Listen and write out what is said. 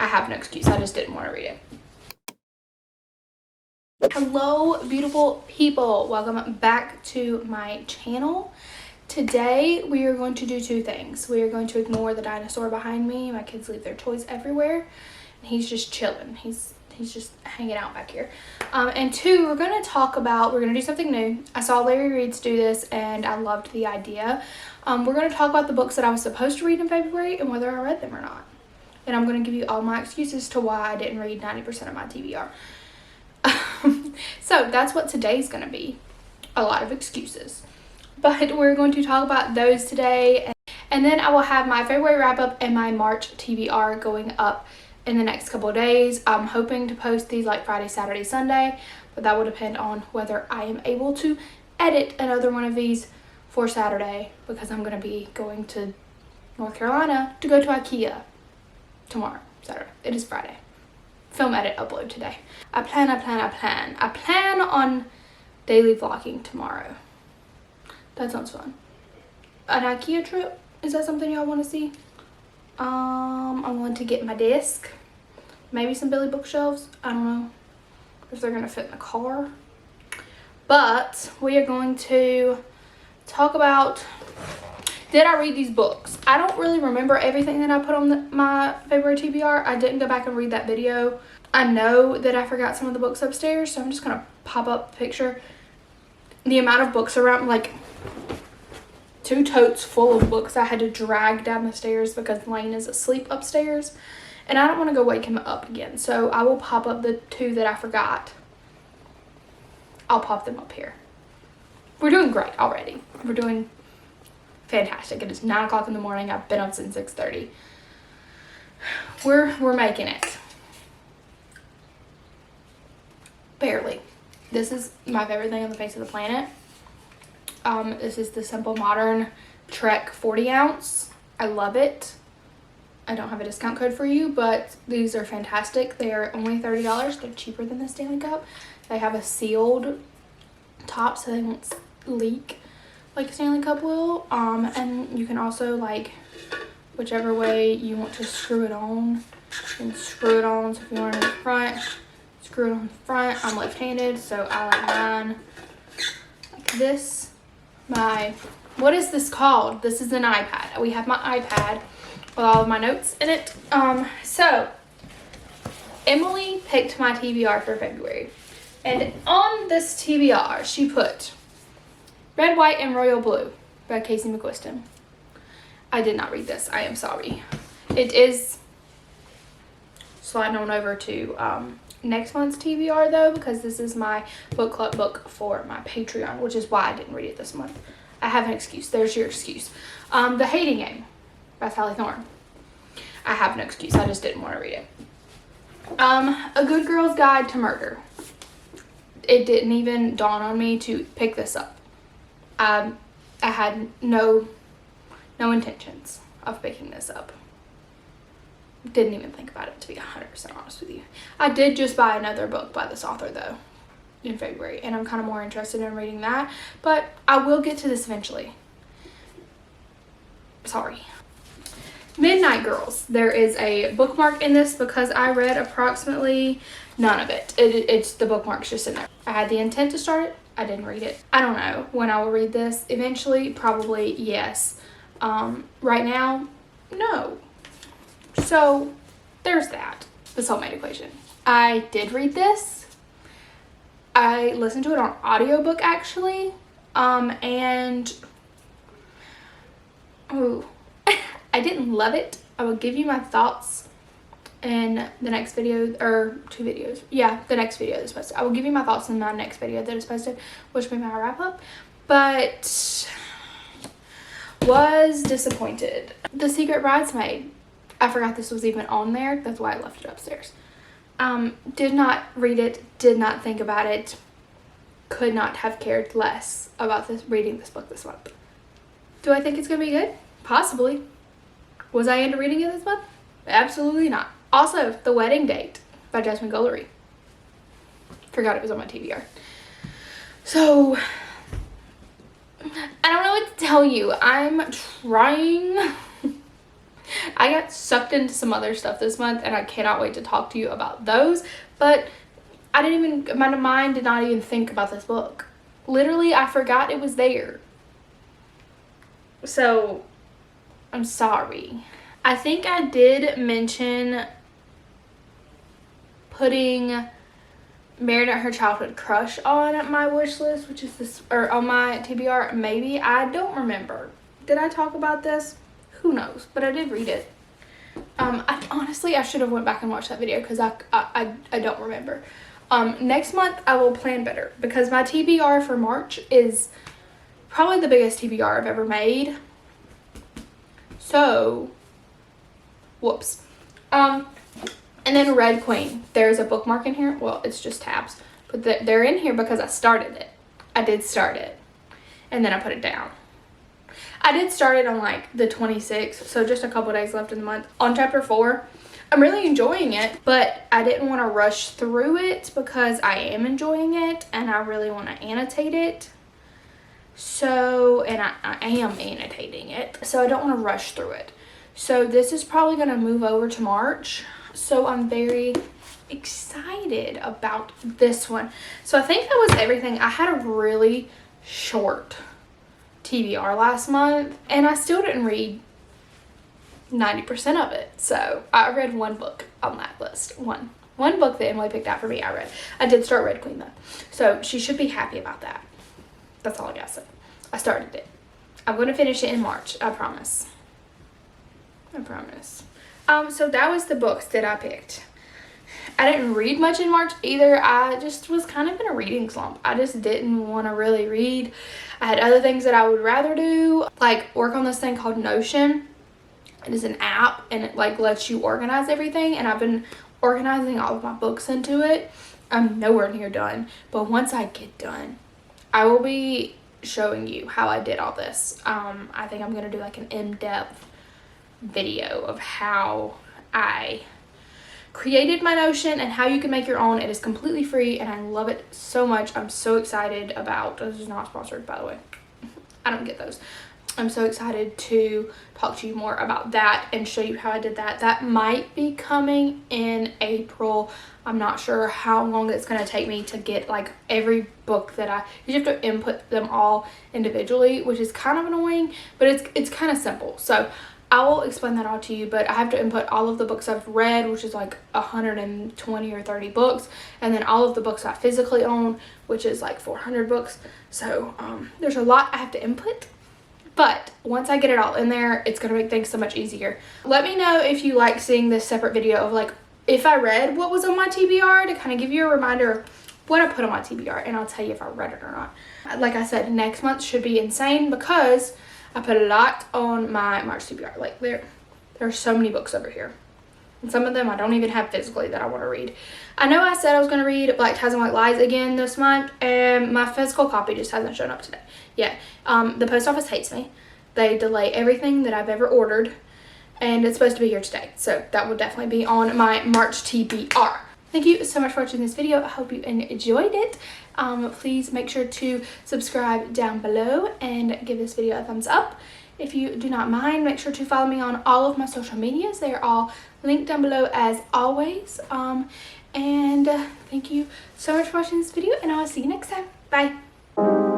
I have no excuse. I just didn't want to read it. Hello, beautiful people. Welcome back to my channel. Today, we are going to do two things. We are going to ignore the dinosaur behind me. My kids leave their toys everywhere. And he's just chilling. He's just hanging out back here. And two, we're going to do something new. I saw Larry Reed's do this and I loved the idea. We're going to talk about the books that I was supposed to read in February and whether I read them or not. And I'm going to give you all my excuses to why I didn't read 90% of my TBR. So that's what today's going to be. A lot of excuses. But we're going to talk about those today. And then I will have my February wrap up and my March TBR going up in the next couple of days. I'm hoping to post these like Friday, Saturday, Sunday. But that will depend on whether I am able to edit another one of these for Saturday. Because I'm going to be going to North Carolina to go to IKEA tomorrow, Saturday. It is Friday. Film edit upload today. I plan on daily vlogging tomorrow. That sounds fun. An IKEA trip, is that something y'all want to see? I want to get my desk, maybe some Billy bookshelves. I don't know if they're gonna fit in the car, but we are going to talk about, did I read these books? I don't really remember everything that I put on my February TBR. I didn't go back and read that video. I know that I forgot some of the books upstairs, so I'm just gonna pop up a picture. The amount of books around, like 2 totes full of books I had to drag down the stairs because Lane is asleep upstairs. And I don't want to go wake him up again, so I will pop up the 2 that I forgot. I'll pop them up here. We're doing great already. We're doing fantastic. It is 9 o'clock in the morning. I've been up since 6:30. We're making it. Barely. This is my favorite thing on the face of the planet. This is the Simple Modern Trek 40 ounce. I love it. I don't have a discount code for you, but these are fantastic. They are only $30. They're cheaper than the Stanley Cup. They have a sealed top so they won't leak like a Stanley Cup will. And you can also, like, whichever way you want to screw it on, you can screw it on. So if you want it in the front, screw it on the front. I'm left-handed, so I like mine like this. What is this called? This is an iPad. We have my iPad with all of my notes in it. So Emily picked my TBR for February, and on this TBR she put Red, White, and Royal Blue by Casey McQuiston. I did not read this. I am sorry. It is sliding on over to next month's TBR though, because this is my book club book for my Patreon, which is why I didn't read it this month. I have an excuse. There's your excuse. The Hating Game by Sally Thorne. I have no excuse. I just didn't want to read it. A Good Girl's Guide to Murder. It didn't even dawn on me to pick this up. I had no intentions of picking this up. Didn't even think about it, to be 100% honest with you. I did just buy another book by this author though in February, and I'm kind of more interested in reading that, but I will get to this eventually. Sorry. Midnight Girls. There is a bookmark in this because I read approximately none of it. It's the bookmark's just in there. I had the intent to start it. I didn't read it. I don't know when I will read this. Eventually, probably yes. Right now, no. So there's that. The Soulmate Equation. I did read this. I listened to it on audiobook actually. And ooh, I didn't love it. I will give you my thoughts in the next video, or 2 videos. Yeah, the next video that's posted. I will give you my thoughts in my next video that is posted, which will be my wrap up. But was disappointed. The Secret Bridesmaid. I forgot this was even on there. That's why I left it upstairs. Did not read it. Did not think about it. Could not have cared less about reading this book this month. Do I think it's going to be good? Possibly. Was I into reading it this month? Absolutely not. Also, The Wedding Date by Jasmine Guillory. Forgot it was on my TBR. So, I don't know what to tell you. I'm trying I got sucked into some other stuff this month, and I cannot wait to talk to you about those. But I didn't even, my mind did not even think about this book. Literally, I forgot it was there. So, I'm sorry. I think I did mention putting Married at Her Childhood Crush on my wish list, which is this, or on my TBR. Maybe, I don't remember. Did I talk about this? Who knows? But I did read it. Honestly, I should have went back and watched that video because I don't remember. Next month I will plan better because my TBR for March is probably the biggest TBR I've ever made. So, whoops. And then Red Queen. There's a bookmark in here. Well, it's just tabs. But they're in here because I started it. I did start it. And then I put it down. I did start it on like the 26th. So just a couple days left in the month. On chapter 4. I'm really enjoying it. But I didn't want to rush through it because I am enjoying it. And I really want to annotate it. So, and I am annotating it. So I don't want to rush through it. So this is probably going to move over to March. So I'm very excited about this one. So I think that was everything. I had a really short TBR last month, and I still didn't read 90% of it. So I read one book on that list. One book that Emily picked out for me, I read. I did start Red Queen though. So she should be happy about that. That's all I gotta say. I started it. I'm going to finish it in March. I promise. I promise. So that was the books that I picked. I didn't read much in March either. I just was kind of in a reading slump. I just didn't want to really read. I had other things that I would rather do, like work on this thing called Notion. It is an app, and it like lets you organize everything, and I've been organizing all of my books into it. I'm nowhere near done, but once I get done, I will be showing you how I did all this. I think I'm going to do like an in-depth video of how I created my Notion and how you can make your own. It is completely free and I love it so much. I'm so excited about, this is not sponsored by the way, I don't get those. I'm so excited to talk to you more about that and show you how I did that. That might be coming in April. I'm not sure how long it's going to take me to get like every book that you have to input them all individually, which is kind of annoying, but it's kind of simple. So I will explain that all to you, but I have to input all of the books I've read, which is like 120 or 30 books, and then all of the books I physically own, which is like 400 books. So there's a lot I have to input, but once I get it all in there, it's going to make things so much easier. Let me know if you like seeing this separate video of like if I read what was on my TBR to kind of give you a reminder of what I put on my TBR, and I'll tell you if I read it or not. Like I said, next month should be insane because I put a lot on my March TBR. Like there are so many books over here. And some of them I don't even have physically that I want to read. I know I said I was going to read Black Ties and White Lies again this month, and my physical copy just hasn't shown up today. Yeah, the post office hates me. They delay everything that I've ever ordered, and it's supposed to be here today. So that will definitely be on my March TBR. Thank you so much for watching this video. I hope you enjoyed it. Please make sure to subscribe down below and give this video a thumbs up. If you do not mind, make sure to follow me on all of my social medias. They are all linked down below as always. And thank you so much for watching this video, and I will see you next time. Bye.